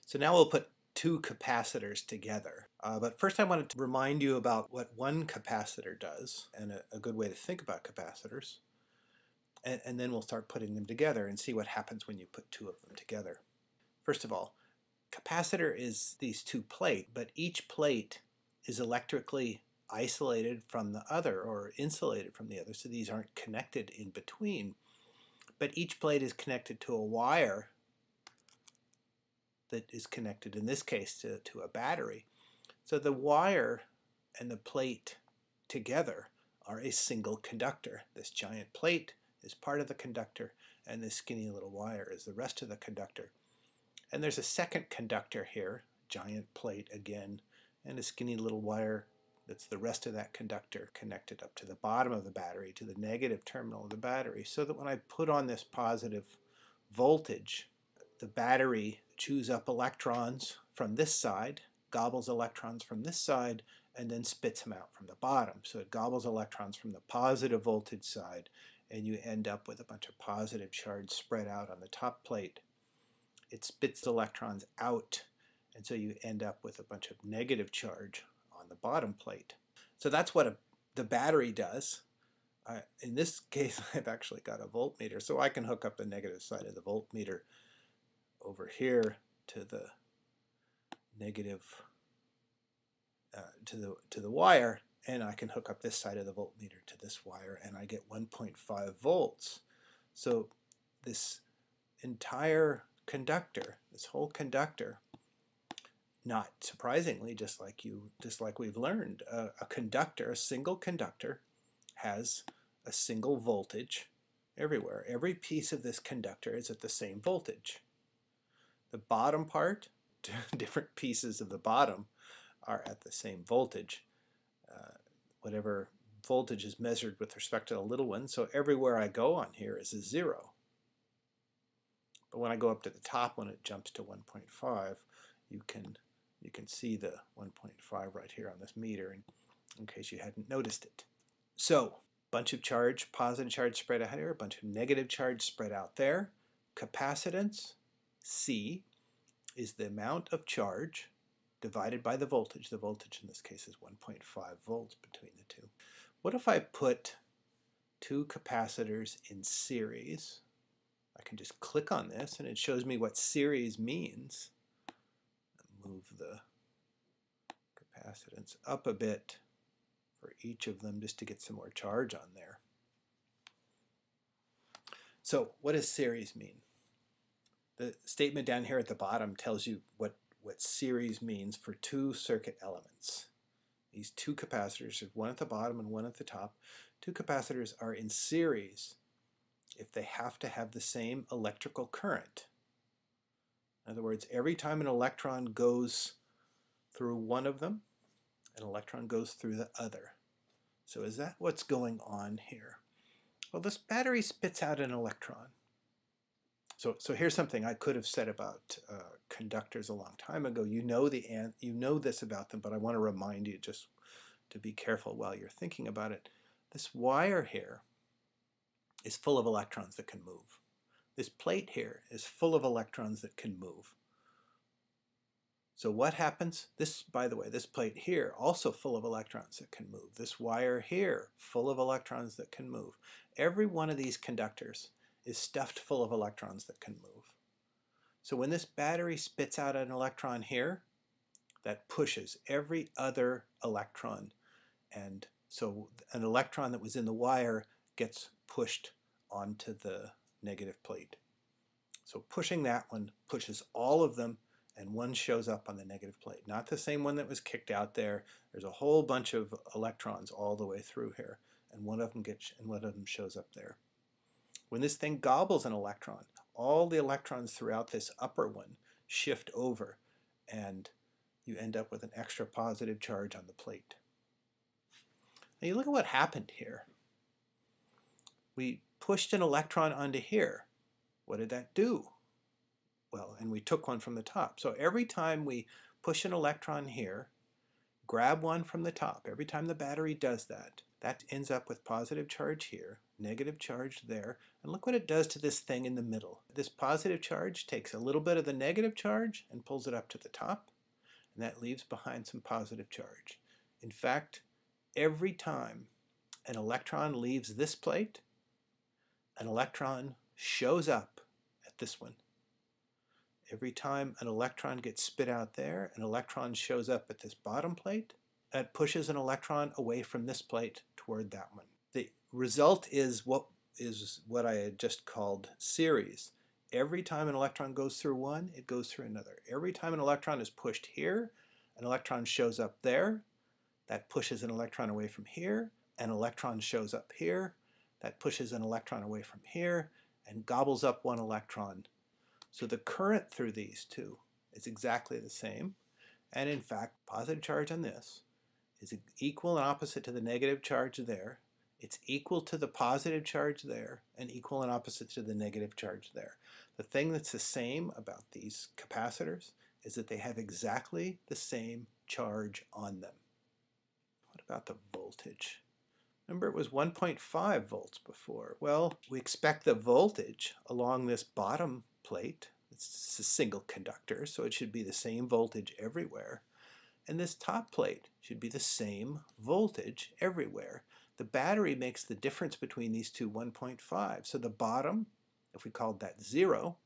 So now we'll put two capacitors together. But first I wanted to remind you about what one capacitor does and a good way to think about capacitors. And then we'll start putting them together and see what happens when you put two of them together. First of all, capacitor is these two plates, but each plate is electrically isolated from the other or insulated from the other, so these aren't connected in between. But each plate is connected to a wire that is connected, in this case, to a battery. So the wire and the plate together are a single conductor. This giant plate is part of the conductor, and this skinny little wire is the rest of the conductor. And there's a second conductor here, giant plate again, and a skinny little wire that's the rest of that conductor connected up to the bottom of the battery, to the negative terminal of the battery, so that when I put on this positive voltage, the battery chews up electrons from this side, gobbles electrons from this side, and then spits them out from the bottom. So it gobbles electrons from the positive voltage side, and you end up with a bunch of positive charge spread out on the top plate. It spits the electrons out, and so you end up with a bunch of negative charge on the bottom plate. So that's what the battery does. In this case, I've actually got a voltmeter, so I can hook up the negative side of the voltmeter over here to the negative to the wire, and I can hook up this side of the voltmeter to this wire, and I get 1.5 volts. So this entire conductor, this whole conductor, not surprisingly, just like we've learned, a conductor, a single conductor, has a single voltage everywhere. Every piece of this conductor is at the same voltage. The bottom part, different pieces of the bottom, are at the same voltage. Whatever voltage is measured with respect to the little one, so everywhere I go on here is a 0. But when I go up to the top, when it jumps to 1.5, you can see the 1.5 right here on this meter, in case you hadn't noticed it. So, bunch of charge, positive charge spread out here, a bunch of negative charge spread out there. Capacitance, C, is the amount of charge divided by the voltage. The voltage in this case is 1.5 volts between the two. What if I put two capacitors in series? I can just click on this and it shows me what series means. Move the capacitance up a bit for each of them just to get some more charge on there. So what does series mean? The statement down here at the bottom tells you what series means for two circuit elements. These two capacitors, one at the bottom and one at the top, two capacitors are in series if they have to have the same electrical current. In other words, every time an electron goes through one of them, an electron goes through the other. So is that what's going on here? Well, this battery spits out an electron. So here's something I could have said about conductors a long time ago. You know this about them, but I want to remind you just to be careful while you're thinking about it. This wire here is full of electrons that can move. This plate here is full of electrons that can move. So what happens? This, by the way, this plate here also full of electrons that can move. This wire here full of electrons that can move. Every one of these conductors is stuffed full of electrons that can move. So when this battery spits out an electron here, that pushes every other electron, and so an electron that was in the wire gets pushed onto the negative plate. So pushing that one pushes all of them, and one shows up on the negative plate. Not the same one that was kicked out there. There's a whole bunch of electrons all the way through here, and one of them shows up there. When this thing gobbles an electron, all the electrons throughout this upper one shift over, and you end up with an extra positive charge on the plate. Now you look at what happened here. We pushed an electron onto here. What did that do? Well, and we took one from the top. So every time we push an electron here, grab one from the top, every time the battery does that, that ends up with positive charge here. negative charge there. And look what it does to this thing in the middle. This positive charge takes a little bit of the negative charge and pulls it up to the top, and that leaves behind some positive charge. In fact, every time an electron leaves this plate, an electron shows up at this one. Every time an electron gets spit out there, an electron shows up at this bottom plate. That pushes an electron away from this plate toward that one. The result is what I had just called series. Every time an electron goes through one, it goes through another. Every time an electron is pushed here, an electron shows up there. That pushes an electron away from here. An electron shows up here. That pushes an electron away from here and gobbles up one electron. So the current through these two is exactly the same. And in fact, positive charge on this is equal and opposite to the negative charge there. It's equal to the positive charge there and equal and opposite to the negative charge there. The thing that's the same about these capacitors is that they have exactly the same charge on them. What about the voltage? Remember, it was 1.5 volts before. Well, we expect the voltage along this bottom plate, it's a single conductor, so it should be the same voltage everywhere. And this top plate should be the same voltage everywhere. The battery makes the difference between these two 1.5. So the bottom, if we called that 0,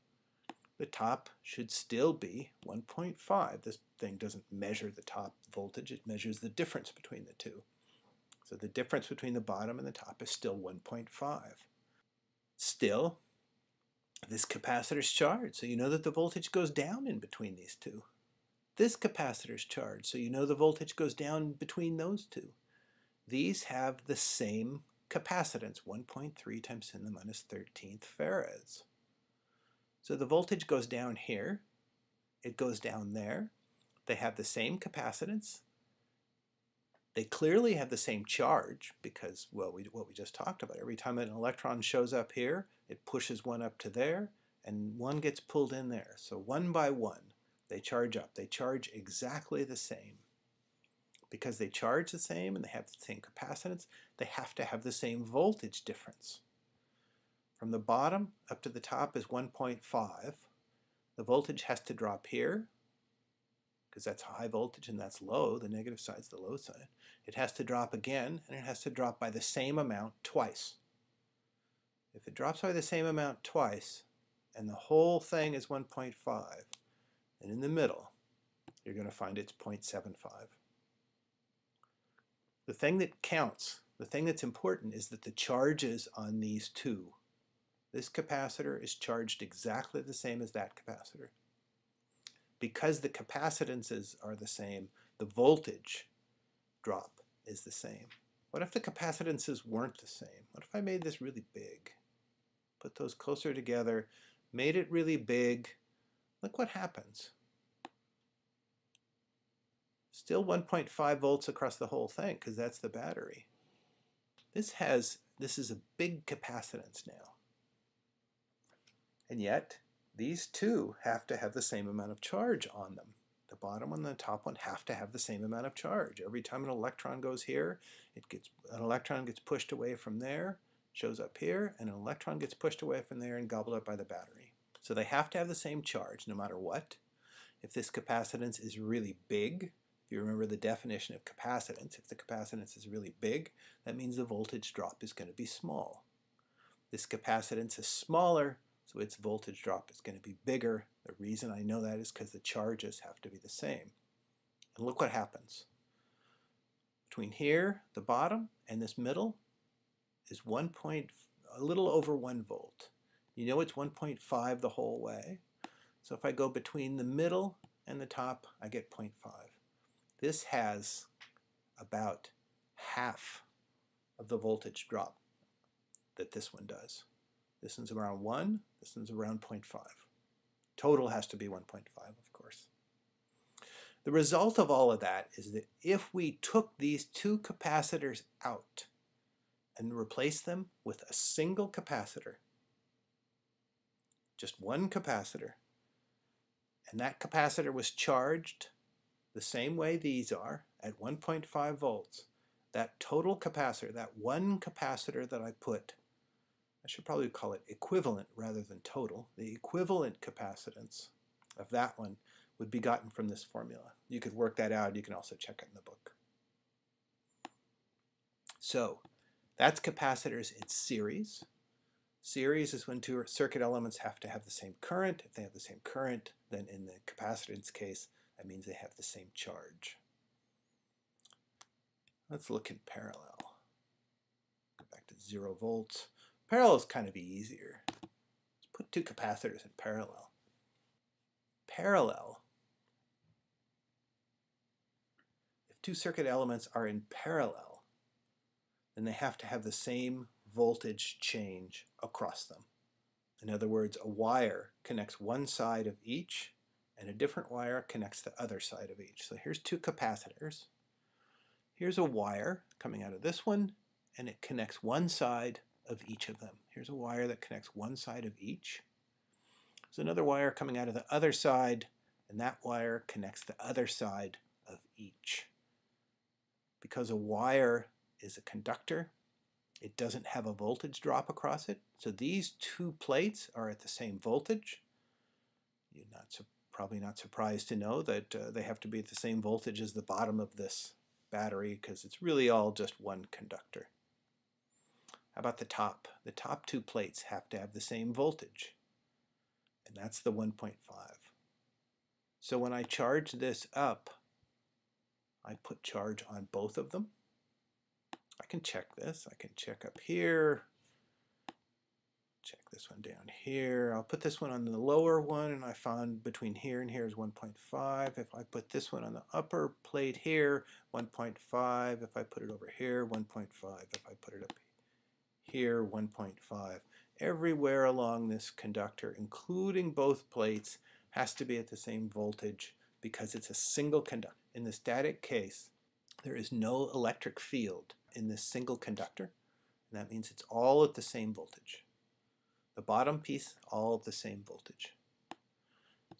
the top should still be 1.5. This thing doesn't measure the top voltage, it measures the difference between the two. So the difference between the bottom and the top is still 1.5. Still, this capacitor's charged, so you know that the voltage goes down in between these two. This capacitor's charged, so you know the voltage goes down between those two. These have the same capacitance, 1.3 times 10 to the minus 13th farads. So the voltage goes down here, it goes down there. They have the same capacitance. They clearly have the same charge because, well, what we just talked about. Every time an electron shows up here, it pushes one up to there, and one gets pulled in there. So one by one, they charge up. They charge exactly the same. Because they charge the same and they have the same capacitance, they have to have the same voltage difference. From the bottom up to the top is 1.5. The voltage has to drop here, because that's high voltage and that's low. The negative side is the low side. It has to drop again, and it has to drop by the same amount twice. If it drops by the same amount twice, and the whole thing is 1.5, and in the middle, you're going to find it's 0.75. The thing that counts, the thing that's important, is that the charges on these two. This capacitor is charged exactly the same as that capacitor. Because the capacitances are the same, the voltage drop is the same. What if the capacitances weren't the same? What if I made this really big? Put those closer together, made it really big. Look what happens. Still 1.5 volts across the whole thing because that's the battery. This is a big capacitance now. And yet, these two have to have the same amount of charge on them. The bottom one and the top one have to have the same amount of charge. Every time an electron goes here, an electron gets pushed away from there, shows up here, and an electron gets pushed away from there and gobbled up by the battery. So they have to have the same charge no matter what. If this capacitance is really big, if you remember the definition of capacitance, if the capacitance is really big, that means the voltage drop is going to be small. This capacitance is smaller, so its voltage drop is going to be bigger. The reason I know that is because the charges have to be the same. And look what happens. Between here, the bottom, and this middle is a little over 1 volt. You know it's 1.5 the whole way. So if I go between the middle and the top, I get 0.5. This has about half of the voltage drop that this one does. This one's around 1, this one's around 0.5. Total has to be 1.5, of course. The result of all of that is that if we took these two capacitors out and replaced them with a single capacitor, just one capacitor, and that capacitor was charged the same way these are at 1.5 volts, that total capacitor, that one capacitor that I put I should probably call it equivalent rather than total. The equivalent capacitance of that one would be gotten from this formula. You could work that out. You can also check it in the book. So that's capacitors in series. Series is when two circuit elements have to have the same current. If they have the same current, then in the capacitance case, that means they have the same charge. Let's look in parallel. Go back to 0 volts. Parallel is kind of easier. Let's put two capacitors in parallel. Parallel, if two circuit elements are in parallel, then they have to have the same voltage change across them. In other words, a wire connects one side of each, and a different wire connects the other side of each. So here's two capacitors. Here's a wire coming out of this one, and it connects one side of each of them. Here's a wire that connects one side of each. There's another wire coming out of the other side, and that wire connects the other side of each. Because a wire is a conductor, it doesn't have a voltage drop across it. So these two plates are at the same voltage. You're probably not surprised to know that they have to be at the same voltage as the bottom of this battery because it's really all just one conductor. How about the top? The top two plates have to have the same voltage, and that's the 1.5. So when I charge this up, I put charge on both of them. I can check this. I can check up here. Check this one down here. I'll put this one on the lower one, and I found between here and here is 1.5. If I put this one on the upper plate here, 1.5. If I put it over here, 1.5. If I put it up here, 1.5. Everywhere along this conductor, including both plates, has to be at the same voltage because it's a single conductor. In the static case, there is no electric field in this single conductor, and that means it's all at the same voltage. The bottom piece, all at the same voltage.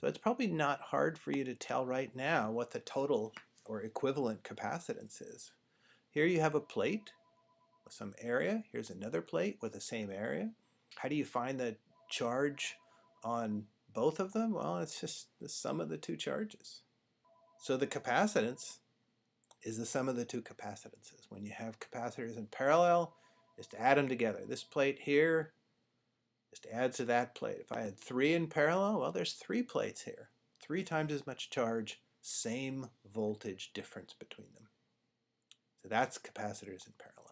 So it's probably not hard for you to tell right now what the total or equivalent capacitance is. Here you have a plate with some area. Here's another plate with the same area. How do you find the charge on both of them? Well, it's just the sum of the two charges. So the capacitance is the sum of the two capacitances. When you have capacitors in parallel, just add them together. This plate here just adds to that plate. If I had 3 in parallel, well, there's 3 plates here. 3 times as much charge, same voltage difference between them. So that's capacitors in parallel.